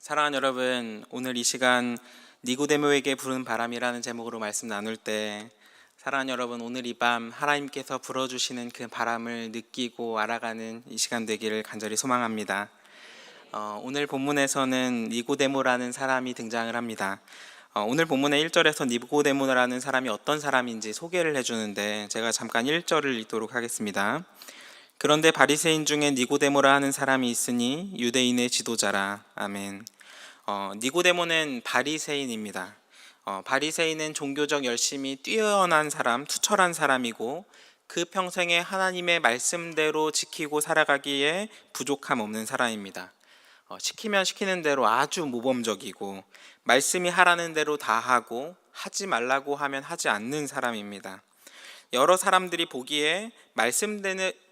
사랑하는 여러분, 오늘 이 시간 니고데모에게 부른 바람이라는 제목으로 말씀 나눌 때, 사랑하는 여러분, 오늘 이 밤 하나님께서 불어주시는 그 바람을 느끼고 알아가는 이 시간 되기를 간절히 소망합니다. 오늘 본문에서는 니고데모라는 사람이 등장을 합니다. 오늘 본문의 1절에서 니고데모라는 사람이 어떤 사람인지 소개를 해주는데, 제가 잠깐 1절을 읽도록 하겠습니다. 그런데 바리새인 중에 니고데모라 하는 사람이 있으니 유대인의 지도자라. 아멘. 니고데모는 바리새인입니다. 바리새인은 종교적 열심이 뛰어난 사람, 투철한 사람이고 그 평생에 하나님의 말씀대로 지키고 살아가기에 부족함 없는 사람입니다. 시키면 시키는 대로 아주 모범적이고 말씀이 하라는 대로 다 하고 하지 말라고 하면 하지 않는 사람입니다. 여러 사람들이 보기에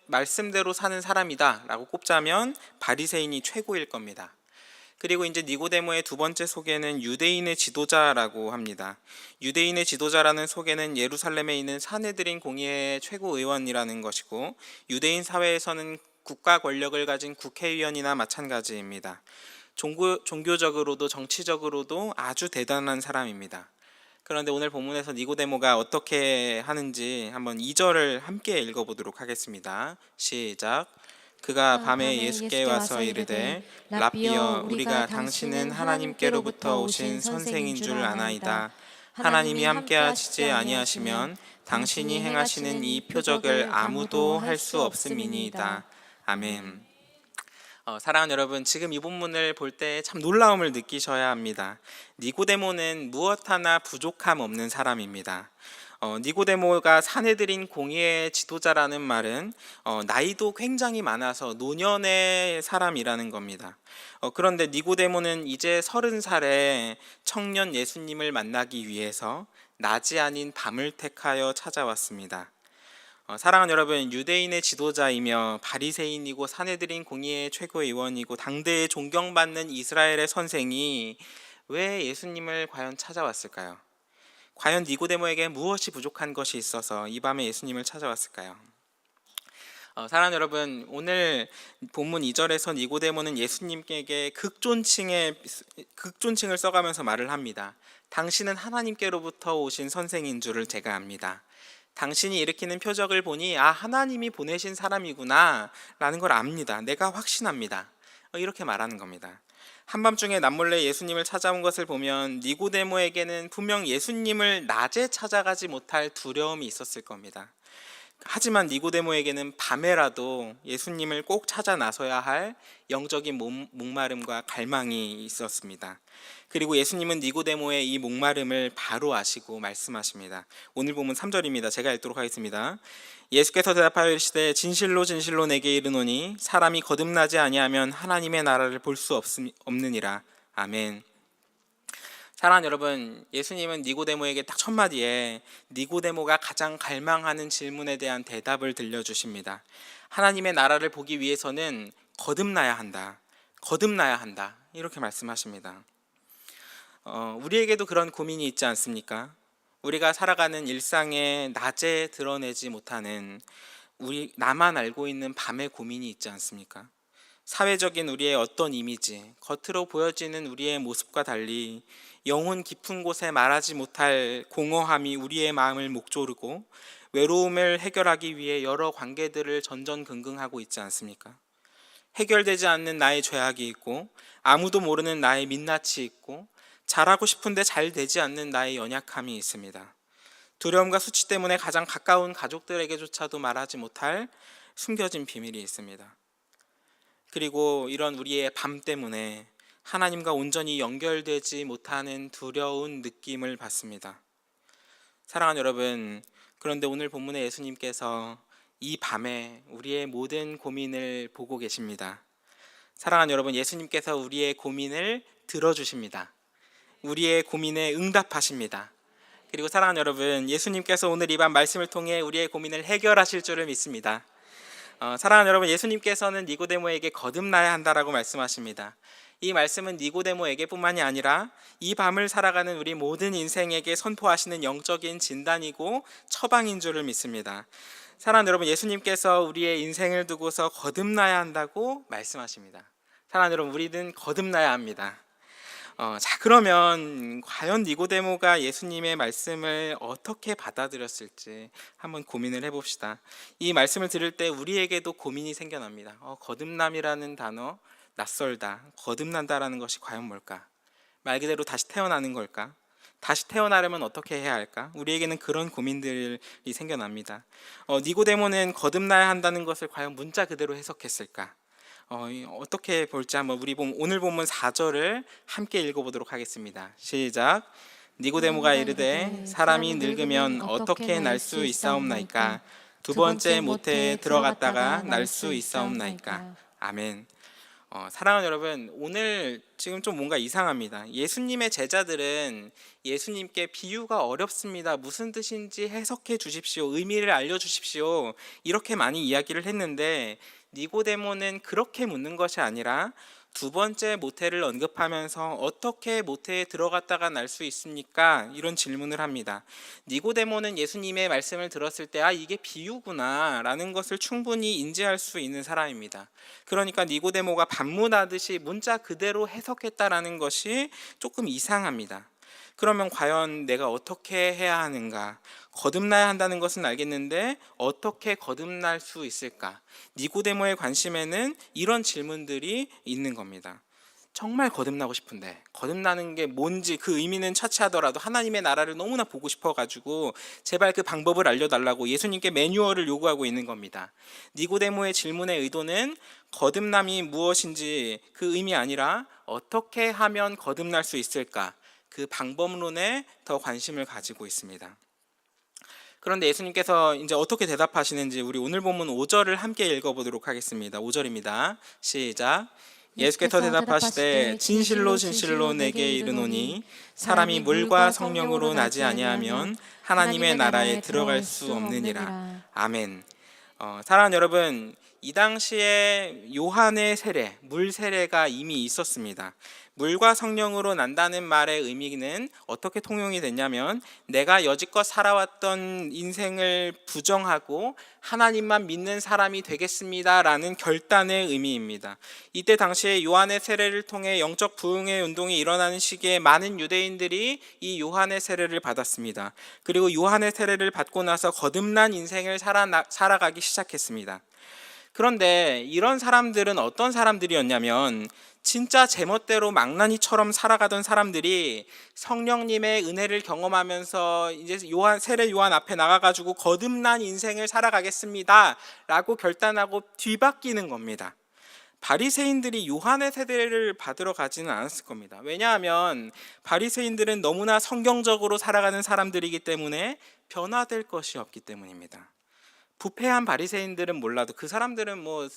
말씀대로 사는 사람이다 라고 꼽자면 바리새인이 최고일 겁니다. 그리고 이제 니고데모의 두 번째 소개는 유대인의 지도자라고 합니다. 유대인의 지도자라는 소개는 예루살렘에 있는 사내들인 공의회 최고의원이라는 것이고, 유대인 사회에서는 국가 권력을 가진 국회의원이나 마찬가지입니다. 종교적으로도 정치적으로도 아주 대단한 사람입니다. 그런데 오늘 본문에서 니고데모가 어떻게 하는지 한번 2절을 함께 읽어보도록 하겠습니다. 시작. 그가 밤에 예수께 와서 이르되 랍비여, 우리가 당신은 하나님께로부터 오신 선생인 줄 아나이다. 하나님이 함께 하시지 아니하시면 당신이 행하시는 이 표적을 아무도 할 수 없음이니이다. 아멘. 사랑하는 여러분, 지금 이 본문을 볼 때 참 놀라움을 느끼셔야 합니다. 니고데모는 무엇 하나 부족함 없는 사람입니다. 니고데모가 사내들인 공의의 지도자라는 말은 나이도 굉장히 많아서 노년의 사람이라는 겁니다. 그런데 니고데모는 이제 30살에 청년 예수님을 만나기 위해서 낮이 아닌 밤을 택하여 찾아왔습니다. 사랑하는 여러분, 유대인의 지도자이며 바리새인이고 사내들인 공의의 최고의원이고 당대에 존경받는 이스라엘의 선생이 왜 예수님을 과연 찾아왔을까요? 과연 니고데모에게 무엇이 부족한 것이 있어서 이 밤에 예수님을 찾아왔을까요? 사랑하는 여러분, 오늘 본문 2절에서 니고데모는 예수님께 극존칭을 써가면서 말을 합니다. 당신은 하나님께로부터 오신 선생인 줄을 제가 압니다. 당신이 일으키는 표적을 보니 하나님이 보내신 사람이구나 라는 걸 압니다. 내가 확신합니다. 이렇게 말하는 겁니다. 한밤중에 남몰래 예수님을 찾아온 것을 보면 니고데모에게는 분명 예수님을 낮에 찾아가지 못할 두려움이 있었을 겁니다. 하지만 니고데모에게는 밤에라도 예수님을 꼭 찾아 나서야 할 영적인 목마름과 갈망이 있었습니다. 그리고 예수님은 니고데모의 이 목마름을 바로 아시고 말씀하십니다. 오늘 본문 3절입니다. 제가 읽도록 하겠습니다. 예수께서 대답하여 이르시되 진실로 진실로 내게 이르노니 사람이 거듭나지 아니하면 하나님의 나라를 볼 수 없느니라. 아멘. 사랑하는 여러분, 예수님은 니고데모에게 딱 첫 마디에 니고데모가 가장 갈망하는 질문에 대한 대답을 들려주십니다. 하나님의 나라를 보기 위해서는 거듭나야 한다. 거듭나야 한다. 이렇게 말씀하십니다. 우리에게도 그런 고민이 있지 않습니까? 우리가 살아가는 일상에 낮에 드러내지 못하는 나만 알고 있는 밤의 고민이 있지 않습니까? 사회적인 우리의 어떤 이미지, 겉으로 보여지는 우리의 모습과 달리 영혼 깊은 곳에 말하지 못할 공허함이 우리의 마음을 목조르고 외로움을 해결하기 위해 여러 관계들을 전전긍긍하고 있지 않습니까? 해결되지 않는 나의 죄악이 있고 아무도 모르는 나의 민낯이 있고 잘하고 싶은데 잘 되지 않는 나의 연약함이 있습니다. 두려움과 수치 때문에 가장 가까운 가족들에게조차도 말하지 못할 숨겨진 비밀이 있습니다. 그리고 이런 우리의 밤 때문에 하나님과 온전히 연결되지 못하는 두려운 느낌을 받습니다. 사랑하는 여러분, 그런데 오늘 본문에 예수님께서 이 밤에 우리의 모든 고민을 보고 계십니다. 사랑하는 여러분, 예수님께서 우리의 고민을 들어주십니다. 우리의 고민에 응답하십니다. 그리고 사랑하는 여러분, 예수님께서 오늘 이 밤 말씀을 통해 우리의 고민을 해결하실 줄을 믿습니다. 사랑하는 여러분, 예수님께서는 니고데모에게 거듭나야 한다라고 말씀하십니다. 이 말씀은 니고데모에게 뿐만이 아니라 이 밤을 살아가는 우리 모든 인생에게 선포하시는 영적인 진단이고 처방인 줄을 믿습니다. 사랑하는 여러분, 예수님께서 우리의 인생을 두고서 거듭나야 한다고 말씀하십니다. 사랑하는 여러분, 우리는 거듭나야 합니다. 자, 그러면 과연 니고데모가 예수님의 말씀을 어떻게 받아들였을지 한번 고민을 해봅시다. 이 말씀을 들을 때 우리에게도 고민이 생겨납니다. 거듭남이라는 단어, 낯설다, 거듭난다라는 것이 과연 뭘까? 말 그대로 다시 태어나는 걸까? 다시 태어나려면 어떻게 해야 할까? 우리에게는 그런 고민들이 생겨납니다. 니고데모는 거듭나야 한다는 것을 과연 문자 그대로 해석했을까? 어떻게 볼지 한번 오늘 본문 4절을 함께 읽어보도록 하겠습니다. 시작. 니고데모가 이르되 사람이 늙으면 어떻게 날 수 있사옵나이까? 두 번째 모태에 들어갔다가 날 수 있사옵나이까? 아멘. 사랑하는 여러분, 오늘 지금 좀 뭔가 이상합니다. 예수님의 제자들은 예수님께 비유가 어렵습니다, 무슨 뜻인지 해석해 주십시오, 의미를 알려주십시오, 이렇게 많이 이야기를 했는데 니고데모는 그렇게 묻는 것이 아니라 두 번째 모태를 언급하면서 어떻게 모태에 들어갔다가 날 수 있습니까? 이런 질문을 합니다. 니고데모는 예수님의 말씀을 들었을 때 이게 비유구나 라는 것을 충분히 인지할 수 있는 사람입니다. 그러니까 니고데모가 반문하듯이 문자 그대로 해석했다라는 것이 조금 이상합니다. 그러면 과연 내가 어떻게 해야 하는가? 거듭나야 한다는 것은 알겠는데 어떻게 거듭날 수 있을까? 니고데모의 관심에는 이런 질문들이 있는 겁니다. 정말 거듭나고 싶은데 거듭나는 게 뭔지 그 의미는 차치하더라도 하나님의 나라를 너무나 보고 싶어가지고 제발 그 방법을 알려달라고 예수님께 매뉴얼을 요구하고 있는 겁니다. 니고데모의 질문의 의도는 거듭남이 무엇인지 그 의미 아니라 어떻게 하면 거듭날 수 있을까? 그 방법론에 더 관심을 가지고 있습니다. 그런데 예수님께서 이제 어떻게 대답하시는지 우리 오늘 본문 5절을 함께 읽어보도록 하겠습니다. 5절입니다. 시작. 예수께서 대답하시되 진실로 진실로 내게 이르노니 사람이 물과 성령으로 나지 아니하면 하나님의 나라에 들어갈 수 없느니라. 아멘. 사랑하는 여러분, 이 당시에 요한의 세례, 물 세례가 이미 있었습니다. 물과 성령으로 난다는 말의 의미는 어떻게 통용이 됐냐면 내가 여지껏 살아왔던 인생을 부정하고 하나님만 믿는 사람이 되겠습니다라는 결단의 의미입니다. 이때 당시에 요한의 세례를 통해 영적 부흥의 운동이 일어나는 시기에 많은 유대인들이 이 요한의 세례를 받았습니다. 그리고 요한의 세례를 받고 나서 거듭난 인생을 살아가기 시작했습니다. 그런데 이런 사람들은 어떤 사람들이었냐면 진짜 제멋대로 망나니처럼 살아가던 사람들이 성령님의 은혜를 경험하면서 이제 세례 요한 앞에 나가가지고 거듭난 인생을 살아가겠습니다 라고 결단하고 뒤바뀌는 겁니다. 바리새인들이 요한의 세례를 받으러 가지는 않았을 겁니다. 왜냐하면 바리새인들은 너무나 성경적으로 살아가는 사람들이기 때문에 변화될 것이 없기 때문입니다. 부패한 바리새인들은 몰라도 그 사람들은 뭐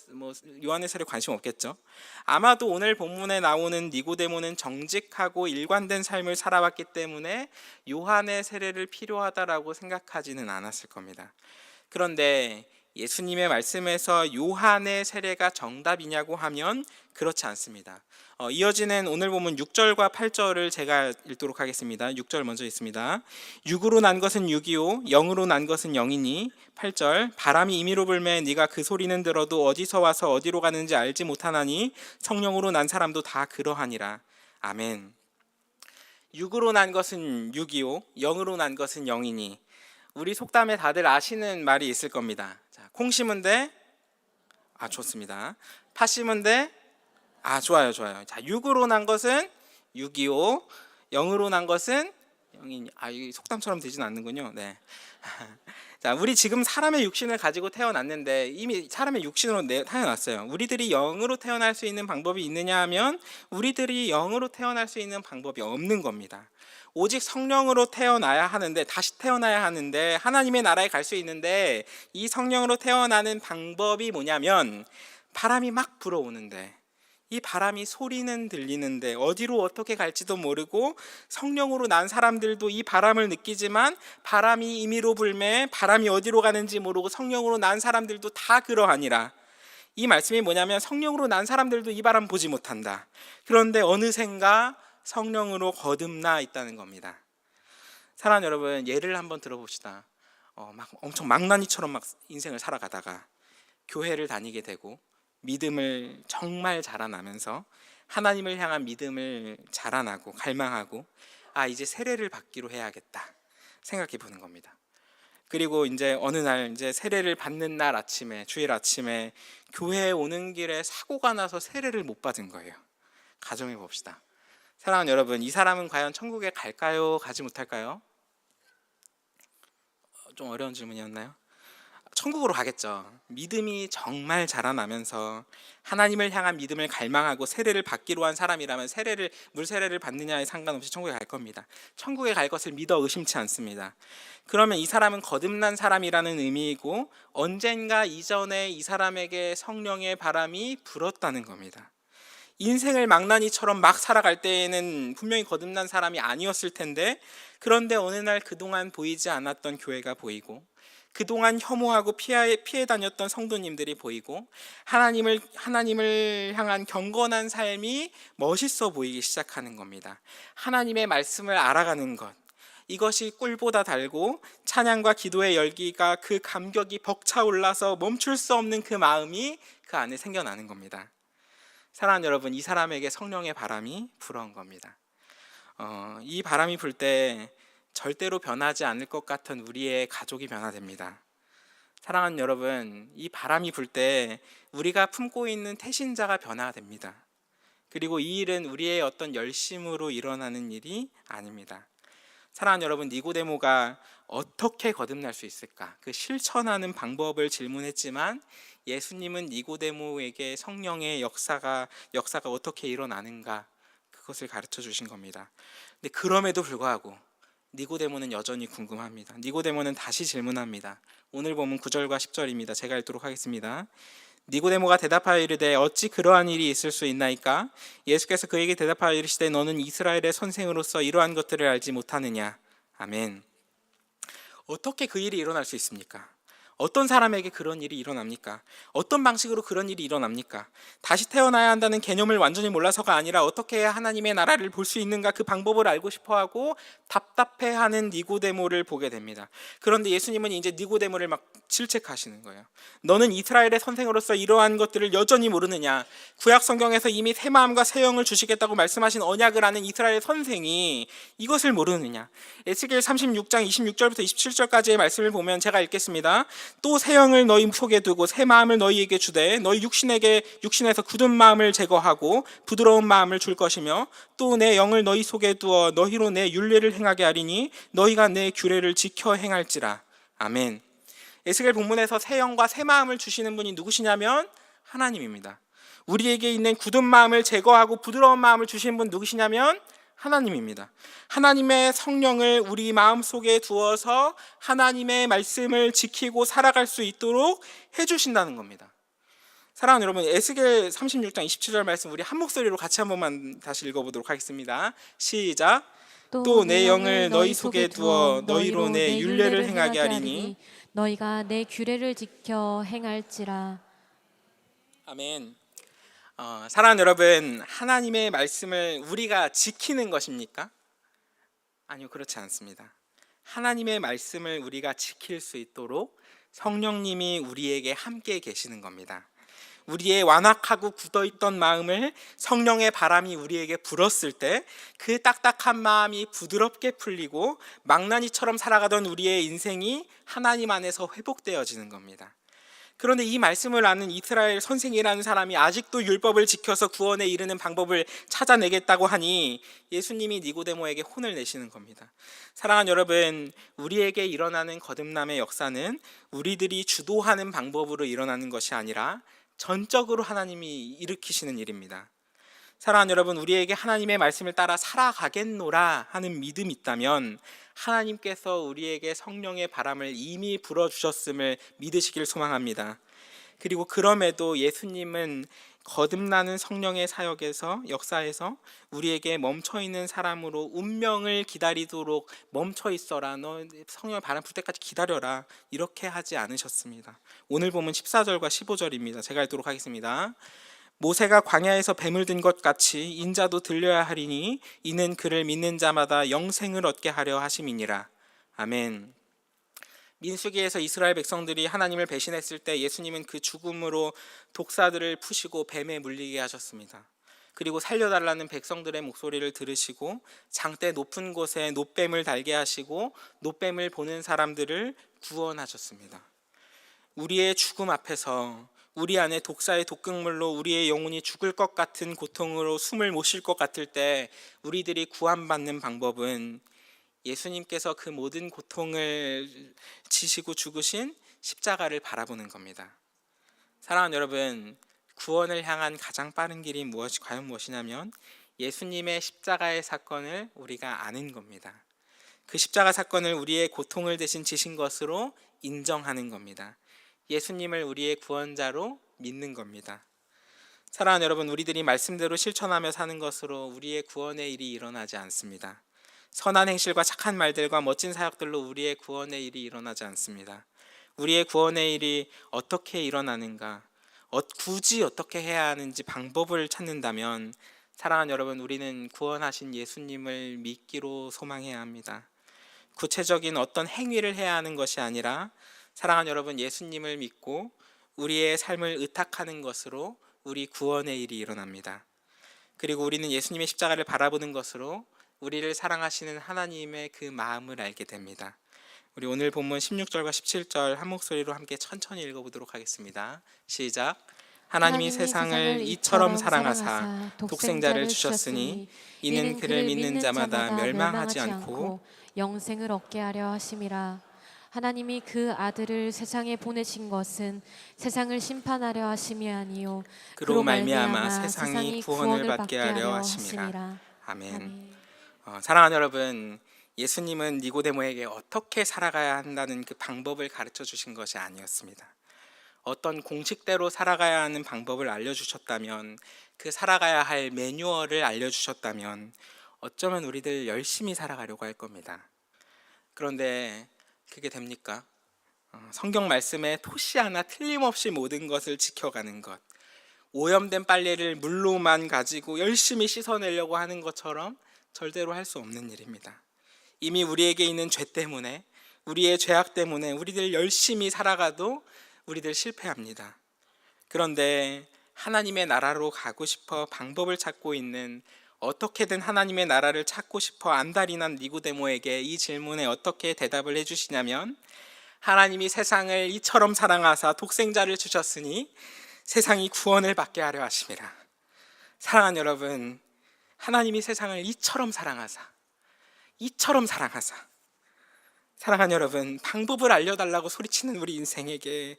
요한의 세례에 관심 없겠죠. 아마도 오늘 본문에 나오는 니고데모는 정직하고 일관된 삶을 살아왔기 때문에 요한의 세례를 필요하다라고 생각하지는 않았을 겁니다. 그런데 예수님의 말씀에서 요한의 세례가 정답이냐고 하면 그렇지 않습니다. 이어지는 오늘 보면 6절과 8절을 제가 읽도록 하겠습니다. 6절 먼저 있습니다. 육으로 난 것은 육이요 영으로 난 것은 영이니. 8절 바람이 임의로 불매 네가 그 소리는 들어도 어디서 와서 어디로 가는지 알지 못하나니 성령으로 난 사람도 다 그러하니라. 아멘. 육으로 난 것은 육이요 영으로 난 것은 영이니. 우리 속담에 다들 아시는 말이 있을 겁니다. 자, 콩 심은 데 좋습니다. 팥 심은 데 좋아요. 자, 육으로 난 것은 육이요 영으로 난 것은 영이니. 이 속담처럼 되진 않는군요. 네. 자, 우리 지금 사람의 육신을 가지고 태어났는데 이미 사람의 육신으로 태어났어요. 우리들이 영으로 태어날 수 있는 방법이 있느냐 하면 우리들이 영으로 태어날 수 있는 방법이 없는 겁니다. 오직 성령으로 태어나야 하는데, 다시 태어나야 하는데, 하나님의 나라에 갈 수 있는데 이 성령으로 태어나는 방법이 뭐냐면 바람이 막 불어오는데 이 바람이 소리는 들리는데 어디로 어떻게 갈지도 모르고 성령으로 난 사람들도 이 바람을 느끼지만 바람이 임의로 불매 바람이 어디로 가는지 모르고 성령으로 난 사람들도 다 그러하니라. 이 말씀이 뭐냐면 성령으로 난 사람들도 이 바람 보지 못한다. 그런데 어느샌가 성령으로 거듭나 있다는 겁니다. 사랑하는 여러분, 예를 한번 들어봅시다. 엄청 망나니처럼 막 인생을 살아가다가 교회를 다니게 되고 믿음을 정말 자라나면서 하나님을 향한 믿음을 자라나고 갈망하고 이제 세례를 받기로 해야겠다 생각해 보는 겁니다. 그리고 이제 어느 날 이제 세례를 받는 날 아침에, 주일 아침에 교회에 오는 길에 사고가 나서 세례를 못 받은 거예요. 가정해 봅시다. 사랑하는 여러분, 이 사람은 과연 천국에 갈까요? 가지 못할까요? 좀 어려운 질문이었나요? 천국으로 가겠죠. 믿음이 정말 자라나면서 하나님을 향한 믿음을 갈망하고 세례를 받기로 한 사람이라면 물 세례를 받느냐에 상관없이 천국에 갈 겁니다. 천국에 갈 것을 믿어 의심치 않습니다. 그러면 이 사람은 거듭난 사람이라는 의미이고 언젠가 이전에 이 사람에게 성령의 바람이 불었다는 겁니다. 인생을 망나니처럼 막 살아갈 때에는 분명히 거듭난 사람이 아니었을 텐데, 그런데 어느 날 그동안 보이지 않았던 교회가 보이고 그동안 혐오하고 피해 다녔던 성도님들이 보이고 하나님을 향한 경건한 삶이 멋있어 보이기 시작하는 겁니다. 하나님의 말씀을 알아가는 것, 이것이 꿀보다 달고 찬양과 기도의 열기가 그 감격이 벅차올라서 멈출 수 없는 그 마음이 그 안에 생겨나는 겁니다. 사랑하는 여러분, 이 사람에게 성령의 바람이 불어온 겁니다. 이 바람이 불 때 절대로 변하지 않을 것 같은 우리의 가족이 변화됩니다. 사랑하는 여러분, 이 바람이 불 때 우리가 품고 있는 태신자가 변화됩니다. 그리고 이 일은 우리의 어떤 열심으로 일어나는 일이 아닙니다. 사랑하는 여러분, 니고데모가 어떻게 거듭날 수 있을까? 그 실천하는 방법을 질문했지만 예수님은 니고데모에게 성령의 역사가 어떻게 일어나는가, 그것을 가르쳐 주신 겁니다. 근데 그럼에도 불구하고 니고데모는 여전히 궁금합니다. 니고데모는 다시 질문합니다. 오늘 보면 9절과 10절입니다. 제가 읽도록 하겠습니다. 니고데모가 대답하여 이르되 어찌 그러한 일이 있을 수 있나이까? 예수께서 그에게 대답하여 이르시되 너는 이스라엘의 선생으로서 이러한 것들을 알지 못하느냐? 아멘. 어떻게 그 일이 일어날 수 있습니까? 어떤 사람에게 그런 일이 일어납니까? 어떤 방식으로 그런 일이 일어납니까? 다시 태어나야 한다는 개념을 완전히 몰라서가 아니라 어떻게 해야 하나님의 나라를 볼 수 있는가, 그 방법을 알고 싶어하고 답답해하는 니고데모를 보게 됩니다. 그런데 예수님은 이제 니고데모를 막 질책하시는 거예요. 너는 이스라엘의 선생으로서 이러한 것들을 여전히 모르느냐? 구약 성경에서 이미 새 마음과 새 영을 주시겠다고 말씀하신 언약을 아는 이스라엘 선생이 이것을 모르느냐? 에스겔 36장 26절부터 27절까지의 말씀을 보면 제가 읽겠습니다. 또 새 영을 너희 속에 두고 새 마음을 너희에게 주되 너희 육신에서 굳은 마음을 제거하고 부드러운 마음을 줄 것이며 또 내 영을 너희 속에 두어 너희로 내 율례를 행하게 하리니 너희가 내 규례를 지켜 행할지라. 아멘. 에스겔 본문에서 새 영과 새 마음을 주시는 분이 누구시냐면 하나님입니다. 우리에게 있는 굳은 마음을 제거하고 부드러운 마음을 주시는 분 누구시냐면 하나님입니다. 하나님의 성령을 우리 마음속에 두어서 하나님의 말씀을 지키고 살아갈 수 있도록 해주신다는 겁니다. 사랑하는 여러분, 에스겔 36장 27절 말씀 우리 한 목소리로 같이 한 번만 다시 읽어보도록 하겠습니다. 시작. 또 내 영을 너희 속에 두어 너희로 내 율례를 행하게 하리니 너희가 내 규례를 지켜 행할지라. 아멘. 사랑하는 여러분, 하나님의 말씀을 우리가 지키는 것입니까? 아니요, 그렇지 않습니다. 하나님의 말씀을 우리가 지킬 수 있도록 성령님이 우리에게 함께 계시는 겁니다. 우리의 완악하고 굳어있던 마음을 성령의 바람이 우리에게 불었을 때 그 딱딱한 마음이 부드럽게 풀리고 망나니처럼 살아가던 우리의 인생이 하나님 안에서 회복되어지는 겁니다. 그런데 이 말씀을 아는 이스라엘 선생이라는 사람이 아직도 율법을 지켜서 구원에 이르는 방법을 찾아내겠다고 하니 예수님이 니고데모에게 혼을 내시는 겁니다. 사랑하는 여러분, 우리에게 일어나는 거듭남의 역사는 우리들이 주도하는 방법으로 일어나는 것이 아니라 전적으로 하나님이 일으키시는 일입니다. 사랑하는 여러분, 우리에게 하나님의 말씀을 따라 살아가겠노라 하는 믿음이 있다면 하나님께서 우리에게 성령의 바람을 이미 불어주셨음을 믿으시길 소망합니다. 그리고 그럼에도 예수님은 거듭나는 성령의 사역에서 역사에서 우리에게 멈춰있는 사람으로 운명을 기다리도록 멈춰있어라, 너 성령의 바람 불 때까지 기다려라, 이렇게 하지 않으셨습니다. 오늘 보면 14절과 15절입니다. 제가 읽도록 하겠습니다. 모세가 광야에서 뱀을 든 것 같이 인자도 들려야 하리니 이는 그를 믿는 자마다 영생을 얻게 하려 하심이니라. 아멘. 민수기에서 이스라엘 백성들이 하나님을 배신했을 때 예수님은 그 죽음으로 독사들을 푸시고 뱀에 물리게 하셨습니다. 그리고 살려달라는 백성들의 목소리를 들으시고 장대 높은 곳에 놋뱀을 달게 하시고 놋뱀을 보는 사람들을 구원하셨습니다. 우리의 죽음 앞에서 우리 안에 독사의 독극물로 우리의 영혼이 죽을 것 같은 고통으로 숨을 못 쉴 것 같을 때 우리들이 구원받는 방법은 예수님께서 그 모든 고통을 지시고 죽으신 십자가를 바라보는 겁니다. 사랑하는 여러분, 구원을 향한 가장 빠른 길이 과연 무엇이냐면 예수님의 십자가의 사건을 우리가 아는 겁니다. 그 십자가 사건을 우리의 고통을 대신 지신 것으로 인정하는 겁니다. 예수님을 우리의 구원자로 믿는 겁니다. 사랑하는 여러분, 우리들이 말씀대로 실천하며 사는 것으로 우리의 구원의 일이 일어나지 않습니다. 선한 행실과 착한 말들과 멋진 사역들로 우리의 구원의 일이 일어나지 않습니다. 우리의 구원의 일이 어떻게 일어나는가, 굳이 어떻게 해야 하는지 방법을 찾는다면 사랑하는 여러분, 우리는 구원하신 예수님을 믿기로 소망해야 합니다. 구체적인 어떤 행위를 해야 하는 것이 아니라 사랑하는 여러분, 예수님을 믿고 우리의 삶을 의탁하는 것으로 우리 구원의 일이 일어납니다. 그리고 우리는 예수님의 십자가를 바라보는 것으로 우리를 사랑하시는 하나님의 그 마음을 알게 됩니다. 우리 오늘 본문 16절과 17절 한 목소리로 함께 천천히 읽어보도록 하겠습니다. 시작. 하나님이 세상을 이처럼 사랑하사 독생자를 주셨으니 이는 그를 믿는 자마다 멸망하지 않고 영생을 얻게 하려 하심이라. 하나님이 그 아들을 세상에 보내신 것은 세상을 심판하려 하심이 아니요 그로 말미암아 세상이 구원을 받게 하려 하심이라. 아멘. 사랑하는 여러분, 예수님은 니고데모에게 어떻게 살아가야 한다는 그 방법을 가르쳐 주신 것이 아니었습니다. 어떤 공식대로 살아가야 하는 방법을 알려주셨다면, 그 살아가야 할 매뉴얼을 알려주셨다면 어쩌면 우리들 열심히 살아가려고 할 겁니다. 그런데 그게 됩니까? 성경 말씀에 토시 하나 틀림없이 모든 것을 지켜가는 것, 오염된 빨래를 물로만 가지고 열심히 씻어내려고 하는 것처럼 절대로 할 수 없는 일입니다. 이미 우리에게 있는 죄 때문에, 우리의 죄악 때문에 우리들 열심히 살아가도 우리들 실패합니다. 그런데 하나님의 나라로 가고 싶어 방법을 찾고 있는, 어떻게든 하나님의 나라를 찾고 싶어 안달이 난 니고데모에게 이 질문에 어떻게 대답을 해주시냐면, 하나님이 세상을 이처럼 사랑하사 독생자를 주셨으니 세상이 구원을 받게 하려 하심이라. 사랑하는 여러분, 하나님이 세상을 이처럼 사랑하사 사랑하는 여러분, 방법을 알려달라고 소리치는 우리 인생에게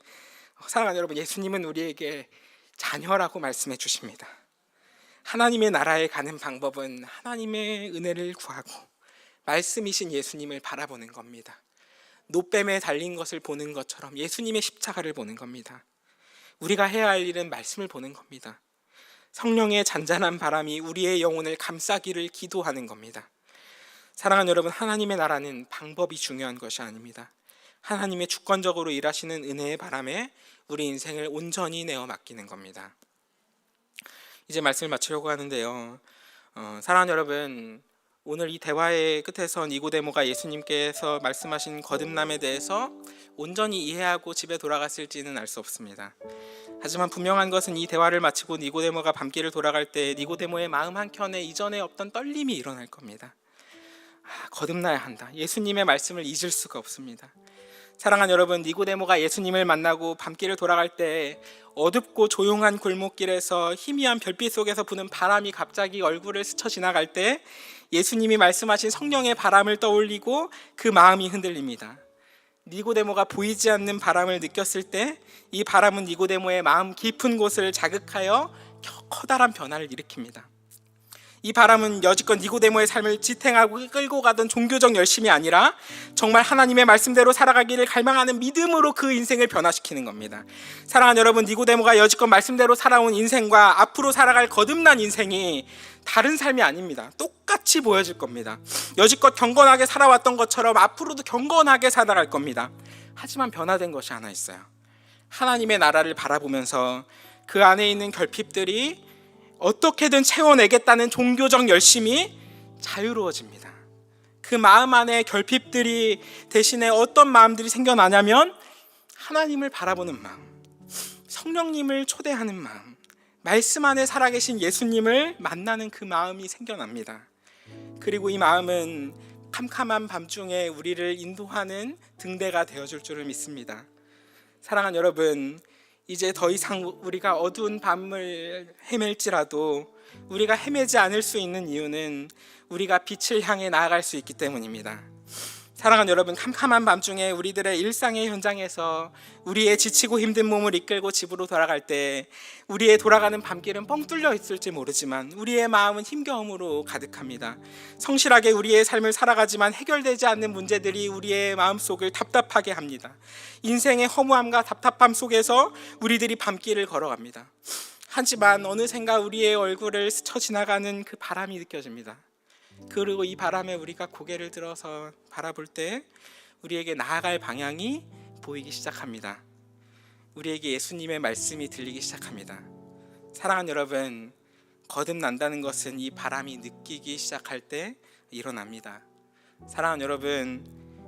사랑하는 여러분, 예수님은 우리에게 자녀라고 말씀해 주십니다. 하나님의 나라에 가는 방법은 하나님의 은혜를 구하고 말씀이신 예수님을 바라보는 겁니다. 놋뱀에 달린 것을 보는 것처럼 예수님의 십자가를 보는 겁니다. 우리가 해야 할 일은 말씀을 보는 겁니다. 성령의 잔잔한 바람이 우리의 영혼을 감싸기를 기도하는 겁니다. 사랑하는 여러분, 하나님의 나라는 방법이 중요한 것이 아닙니다. 하나님의 주권적으로 일하시는 은혜의 바람에 우리 인생을 온전히 내어 맡기는 겁니다. 이제 말씀을 마치려고 하는데요, 사랑하는 여러분, 오늘 이 대화의 끝에서 니고데모가 예수님께서 말씀하신 거듭남에 대해서 온전히 이해하고 집에 돌아갔을지는 알 수 없습니다. 하지만 분명한 것은 이 대화를 마치고 니고데모가 밤길을 돌아갈 때 니고데모의 마음 한켠에 이전에 없던 떨림이 일어날 겁니다. 거듭나야 한다. 예수님의 말씀을 잊을 수가 없습니다. 사랑하는 여러분, 니고데모가 예수님을 만나고 밤길을 돌아갈 때 어둡고 조용한 골목길에서 희미한 별빛 속에서 부는 바람이 갑자기 얼굴을 스쳐 지나갈 때 예수님이 말씀하신 성령의 바람을 떠올리고 그 마음이 흔들립니다. 니고데모가 보이지 않는 바람을 느꼈을 때 이 바람은 니고데모의 마음 깊은 곳을 자극하여 커다란 변화를 일으킵니다. 이 바람은 여지껏 니고데모의 삶을 지탱하고 끌고 가던 종교적 열심이 아니라 정말 하나님의 말씀대로 살아가기를 갈망하는 믿음으로 그 인생을 변화시키는 겁니다. 사랑하는 여러분, 니고데모가 여지껏 말씀대로 살아온 인생과 앞으로 살아갈 거듭난 인생이 다른 삶이 아닙니다. 똑같이 보여질 겁니다. 여지껏 경건하게 살아왔던 것처럼 앞으로도 경건하게 살아갈 겁니다. 하지만 변화된 것이 하나 있어요. 하나님의 나라를 바라보면서 그 안에 있는 결핍들이 어떻게든 채워내겠다는 종교적 열심이 자유로워집니다. 그 마음 안에 결핍들이 대신에 어떤 마음들이 생겨나냐면 하나님을 바라보는 마음, 성령님을 초대하는 마음, 말씀 안에 살아계신 예수님을 만나는 그 마음이 생겨납니다. 그리고 이 마음은 캄캄한 밤중에 우리를 인도하는 등대가 되어줄 줄을 믿습니다. 사랑하는 여러분, 이제 더 이상 우리가 어두운 밤을 헤맬지라도 우리가 헤매지 않을 수 있는 이유는 우리가 빛을 향해 나아갈 수 있기 때문입니다. 사랑하는 여러분, 캄캄한 밤중에 우리들의 일상의 현장에서 우리의 지치고 힘든 몸을 이끌고 집으로 돌아갈 때 우리의 돌아가는 밤길은 뻥 뚫려 있을지 모르지만 우리의 마음은 힘겨움으로 가득합니다. 성실하게 우리의 삶을 살아가지만 해결되지 않는 문제들이 우리의 마음속을 답답하게 합니다. 인생의 허무함과 답답함 속에서 우리들이 밤길을 걸어갑니다. 하지만 어느샌가 우리의 얼굴을 스쳐 지나가는 그 바람이 느껴집니다. 그리고 이 바람에 우리가 고개를 들어서 바라볼 때 우리에게 나아갈 방향이 보이기 시작합니다. 우리에게 예수님의 말씀이 들리기 시작합니다. 사랑하는 여러분, 거듭난다는 것은 이 바람이 느끼기 시작할 때 일어납니다. 사랑하는 여러분,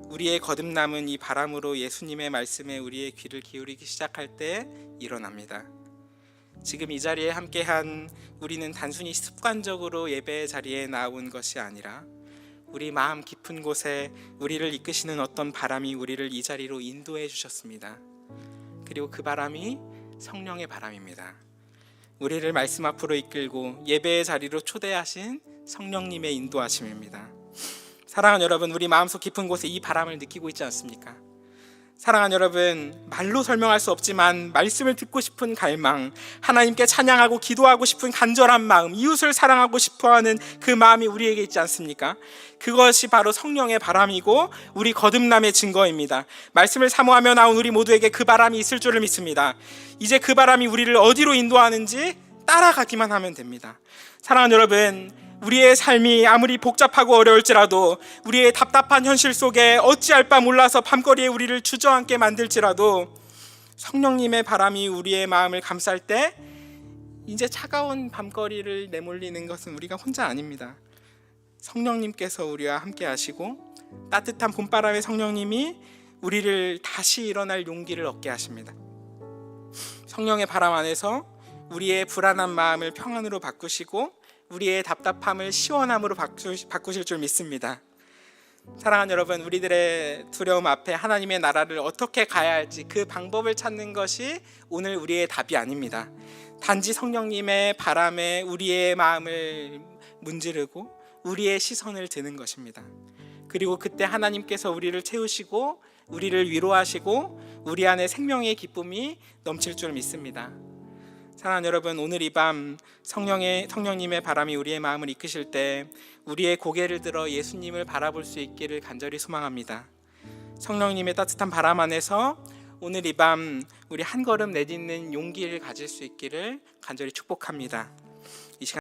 우리의 거듭남은 이 바람으로 예수님의 말씀에 우리의 귀를 기울이기 시작할 때 일어납니다. 지금 이 자리에 함께한 우리는 단순히 습관적으로 예배의 자리에 나온 것이 아니라 우리 마음 깊은 곳에 우리를 이끄시는 어떤 바람이 우리를 이 자리로 인도해 주셨습니다. 그리고 그 바람이 성령의 바람입니다. 우리를 말씀 앞으로 이끌고 예배의 자리로 초대하신 성령님의 인도하심입니다. 사랑하는 여러분, 우리 마음속 깊은 곳에 이 바람을 느끼고 있지 않습니까? 사랑하는 여러분, 말로 설명할 수 없지만 말씀을 듣고 싶은 갈망, 하나님께 찬양하고 기도하고 싶은 간절한 마음, 이웃을 사랑하고 싶어하는 그 마음이 우리에게 있지 않습니까? 그것이 바로 성령의 바람이고 우리 거듭남의 증거입니다. 말씀을 사모하며 나온 우리 모두에게 그 바람이 있을 줄을 믿습니다. 이제 그 바람이 우리를 어디로 인도하는지 따라가기만 하면 됩니다. 사랑하는 여러분, 우리의 삶이 아무리 복잡하고 어려울지라도 우리의 답답한 현실 속에 어찌할 바 몰라서 밤거리에 우리를 주저앉게 만들지라도 성령님의 바람이 우리의 마음을 감쌀 때 이제 차가운 밤거리를 내몰리는 것은 우리가 혼자 아닙니다. 성령님께서 우리와 함께 하시고 따뜻한 봄바람의 성령님이 우리를 다시 일어날 용기를 얻게 하십니다. 성령의 바람 안에서 우리의 불안한 마음을 평안으로 바꾸시고 우리의 답답함을 시원함으로 바꾸실 줄 믿습니다. 사랑하는 여러분, 우리들의 두려움 앞에 하나님의 나라를 어떻게 가야 할지 그 방법을 찾는 것이 오늘 우리의 답이 아닙니다. 단지 성령님의 바람에 우리의 마음을 문지르고 우리의 시선을 드는 것입니다. 그리고 그때 하나님께서 우리를 채우시고 우리를 위로하시고 우리 안에 생명의 기쁨이 넘칠 줄 믿습니다. 사랑하는 여러분, 오늘 이 밤 성령님의 바람이 우리의 마음을 이끄실 때 우리의 고개를 들어 예수님을 바라볼 수 있기를 간절히 소망합니다. 성령님의 따뜻한 바람 안에서 오늘 이 밤 우리 한 걸음 내딛는 용기를 가질 수 있기를 간절히 축복합니다.